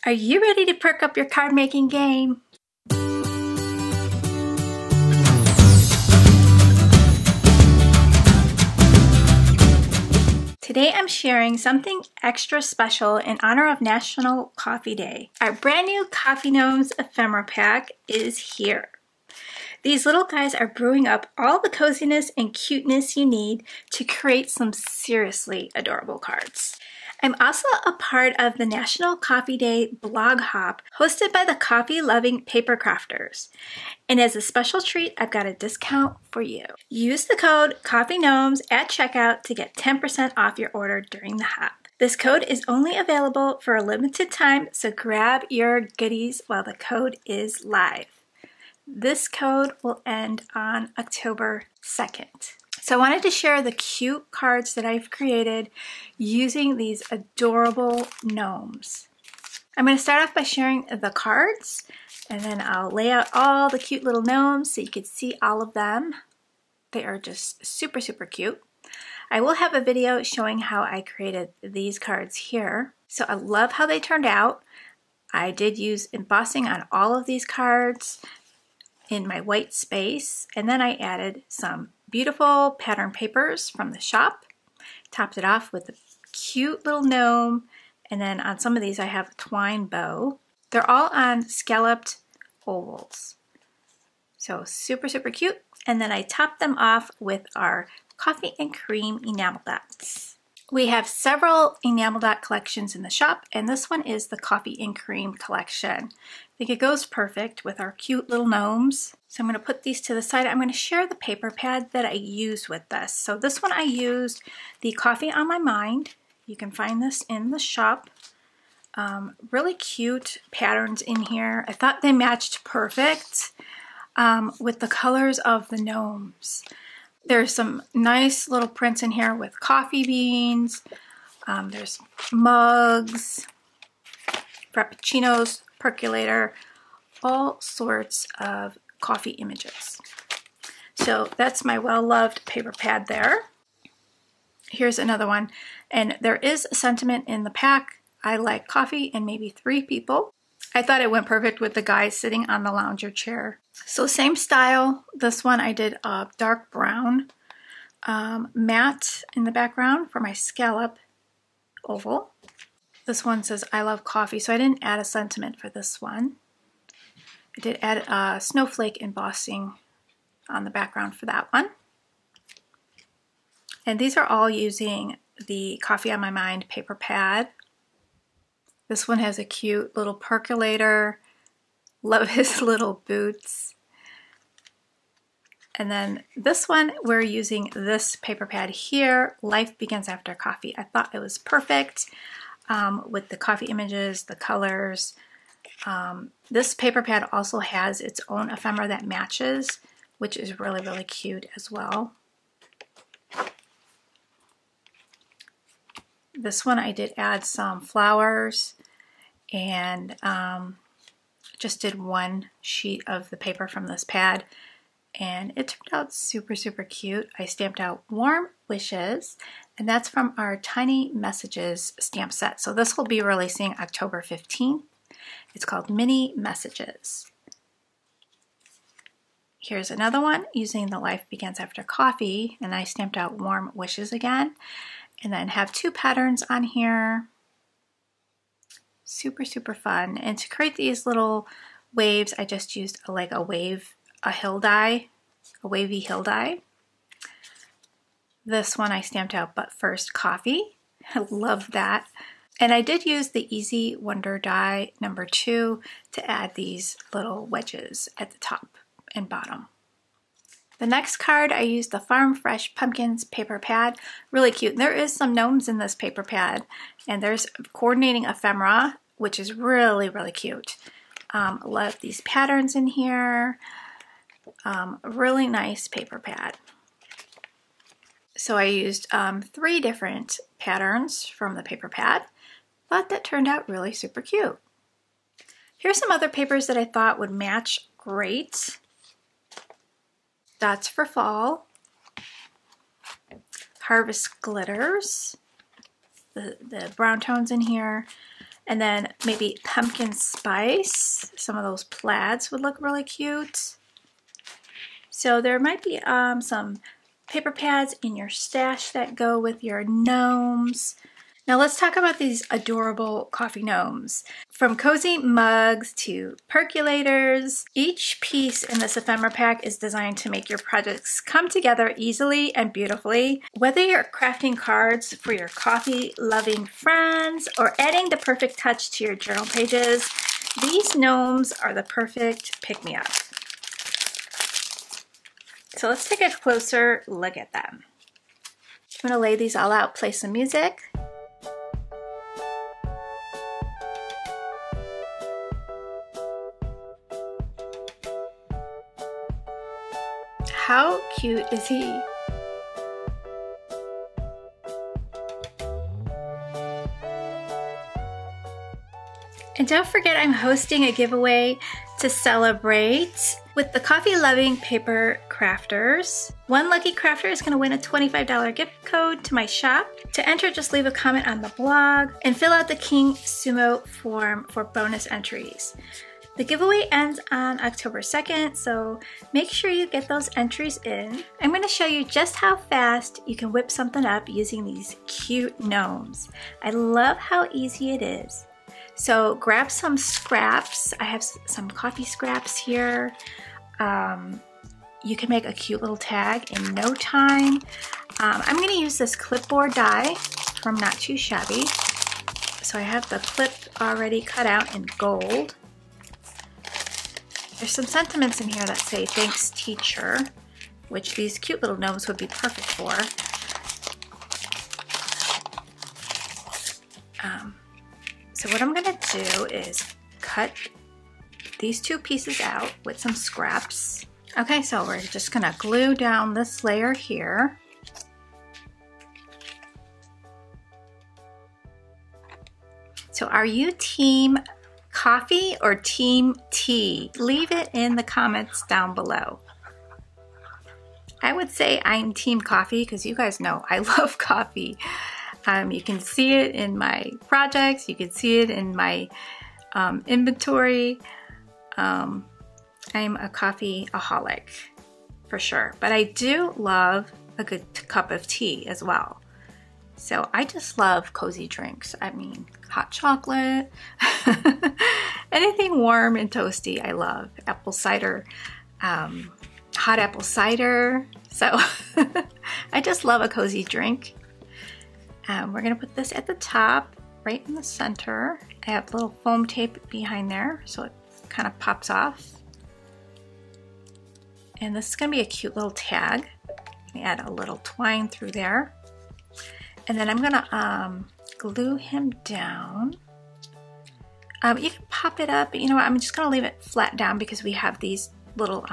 Are you ready to perk up your card making game? Today I'm sharing something extra special in honor of National Coffee Day. Our brand new Coffee Gnomes Ephemera Pack is here. These little guys are brewing up all the coziness and cuteness you need to create some seriously adorable cards. I'm also a part of the National Coffee Day blog hop hosted by the coffee-loving paper crafters. And as a special treat, I've got a discount for you. Use the code CoffeeGnomes at checkout to get 10% off your order during the hop. This code is only available for a limited time, so grab your goodies while the code is live. This code will end on October 2nd. So I wanted to share the cute cards that I've created using these adorable gnomes. I'm going to start off by sharing the cards, and then I'll lay out all the cute little gnomes so you can see all of them. They are just super, super cute. I will have a video showing how I created these cards here. So I love how they turned out. I did use embossing on all of these cards in my white space, and then I added some beautiful pattern papers from the shop, topped it off with a cute little gnome, and then on some of these I have a twine bow. They're all on scalloped ovals, so super, super cute. And then I topped them off with our coffee and cream enamel dots. We have several enamel dot collections in the shop, and this one is the coffee and cream collection. I think it goes perfect with our cute little gnomes. So I'm going to put these to the side. I'm going to share the paper pad that I used with this. So this one I used the Coffee on My Mind. You can find this in the shop. Really cute patterns in here. I thought they matched perfect with the colors of the gnomes. There's some nice little prints in here with coffee beans. There's mugs, frappuccinos, percolator, all sorts of coffee images. So that's my well-loved paper pad there. Here's another one, and there is a sentiment in the pack. I like coffee and maybe 3 people. I thought it went perfect with the guy sitting on the lounger chair. So same style. This one I did a dark brown matte in the background for my scallop oval. This one says I love coffee, so I didn't add a sentiment for this one. I did add a snowflake embossing on the background for that one. And these are all using the Coffee on My Mind paper pad. This one has a cute little percolator. Love his little boots. And then this one, we're using this paper pad here, Life Begins After Coffee. I thought it was perfect with the coffee images, the colors. This paper pad also has its own ephemera that matches, which is really, really cute as well. This one I did add some flowers and just did one sheet of the paper from this pad, and it turned out super, super cute. I stamped out Warm Wishes, and that's from our Tiny Messages stamp set. So this will be releasing October 15th. It's called Mini Messages. Here's another one using the Life Begins After Coffee, and I stamped out Warm Wishes again, and then have 2 patterns on here. Super, super fun. And to create these little waves, I just used a hill die, a wavy hill die. This one I stamped out But First Coffee. I love that. And I did use the Easy Wonder die number 2 to add these little wedges at the top and bottom. The next card, I used the Farm Fresh Pumpkins paper pad. Really cute. There is some gnomes in this paper pad, and there's coordinating ephemera, which is really, really cute. Love these patterns in here. Really nice paper pad. So I used 3 different patterns from the paper pad, but that turned out really super cute. Here's some other papers that I thought would match great. Dots for Fall, Harvest Glitters, the brown tones in here, And then maybe pumpkin spice. Some of those plaids would look really cute. So there might be some paper pads in your stash that go with your gnomes. Now let's talk about these adorable coffee gnomes. From cozy mugs to percolators, each piece in this ephemera pack is designed to make your projects come together easily and beautifully. Whether you're crafting cards for your coffee-loving friends or adding the perfect touch to your journal pages, these gnomes are the perfect pick-me-up. So let's take a closer look at them. I'm gonna lay these all out, play some music. How cute is he? And don't forget, I'm hosting a giveaway to celebrate with the coffee-loving paper crafters. One lucky crafter is going to win a $25 gift code to my shop. To enter, just leave a comment on the blog and fill out the King Sumo form for bonus entries. The giveaway ends on October 2nd, so make sure you get those entries in. I'm going to show you just how fast you can whip something up using these cute gnomes. I love how easy it is. So grab some scraps. I have some coffee scraps here. You can make a cute little tag in no time. I'm going to use this clipboard die from Not Too Shabby. So I have the clip already cut out in gold. There's some sentiments in here that say, "Thanks, teacher," which these cute little gnomes would be perfect for. So what I'm gonna do is cut these two pieces out with some scraps. Okay, so we're just gonna glue down this layer here. So are you team coffee or team tea? Leave it in the comments down below. I would say I'm team coffee because you guys know I love coffee. You can see it in my projects, you can see it in my inventory. I'm a coffeeaholic for sure, but I do love a good cup of tea as well. So I just love cozy drinks. I mean, hot chocolate, anything warm and toasty I love. Apple cider, hot apple cider. So I just love a cozy drink. We're gonna put this at the top, right in the center. I have a little foam tape behind there, so it kind of pops off. And this is gonna be a cute little tag. Add a little twine through there. And then I'm gonna glue him down. You can pop it up, but you know what, I'm just gonna leave it flat down because we have these little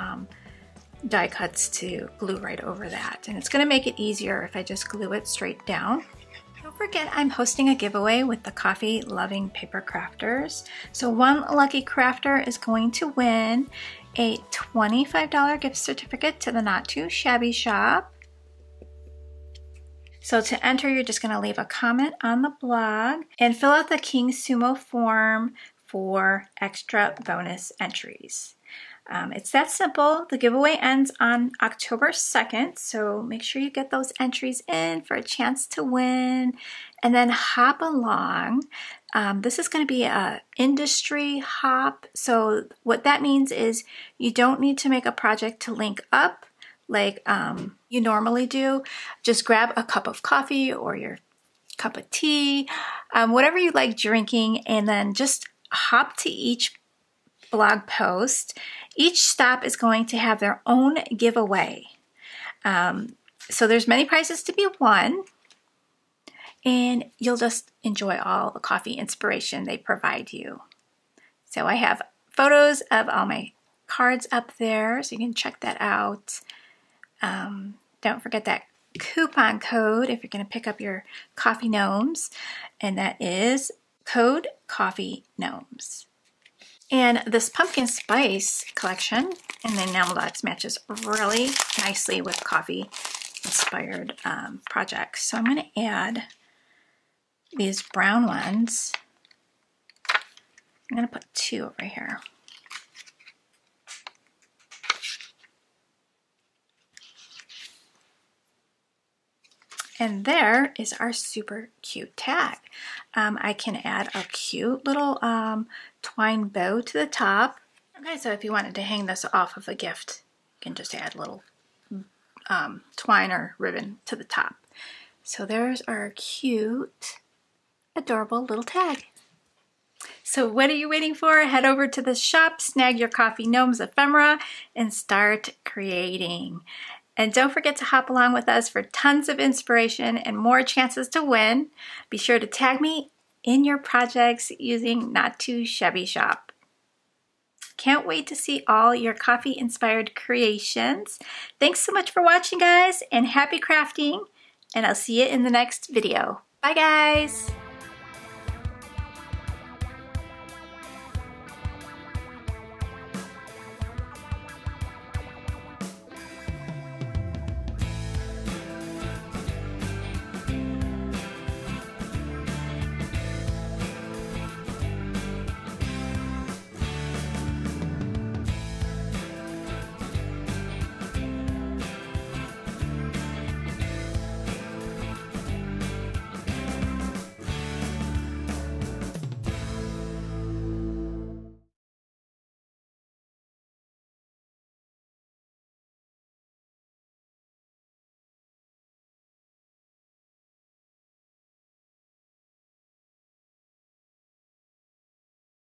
die cuts to glue right over that. And it's gonna make it easier if I just glue it straight down. Don't forget, I'm hosting a giveaway with the coffee-loving paper crafters. So one lucky crafter is going to win a $25 gift certificate to the Not Too Shabby shop. So to enter, you're just going to leave a comment on the blog and fill out the King Sumo form for extra bonus entries. It's that simple. The giveaway ends on October 2nd, so make sure you get those entries in for a chance to win. And then hop along. This is going to be an industry hop. So what that means is you don't need to make a project to link up like you normally do. Just grab a cup of coffee or your cup of tea, whatever you like drinking, and then just hop to each blog post. Each stop is going to have their own giveaway. So there's many prizes to be won, and you'll just enjoy all the coffee inspiration they provide you. So I have photos of all my cards up there, so you can check that out. Don't forget that coupon code if you're going to pick up your Coffee Gnomes, and that is code Coffee Gnomes. And this pumpkin spice collection and the enamel dots matches really nicely with coffee inspired projects. So I'm going to add these brown ones I'm gonna put 2 over here. And there is our super cute tag. I can add a cute little twine bow to the top. Okay, so if you wanted to hang this off of a gift, you can just add a little twine or ribbon to the top. So there's our cute, adorable little tag. So what are you waiting for? Head over to the shop, snag your Coffee Gnomes Ephemera, and start creating. And don't forget to hop along with us for tons of inspiration and more chances to win. Be sure to tag me in your projects using Not Too Shabby Shop. Can't wait to see all your coffee-inspired creations. Thanks so much for watching, guys, and happy crafting, and I'll see you in the next video. Bye, guys!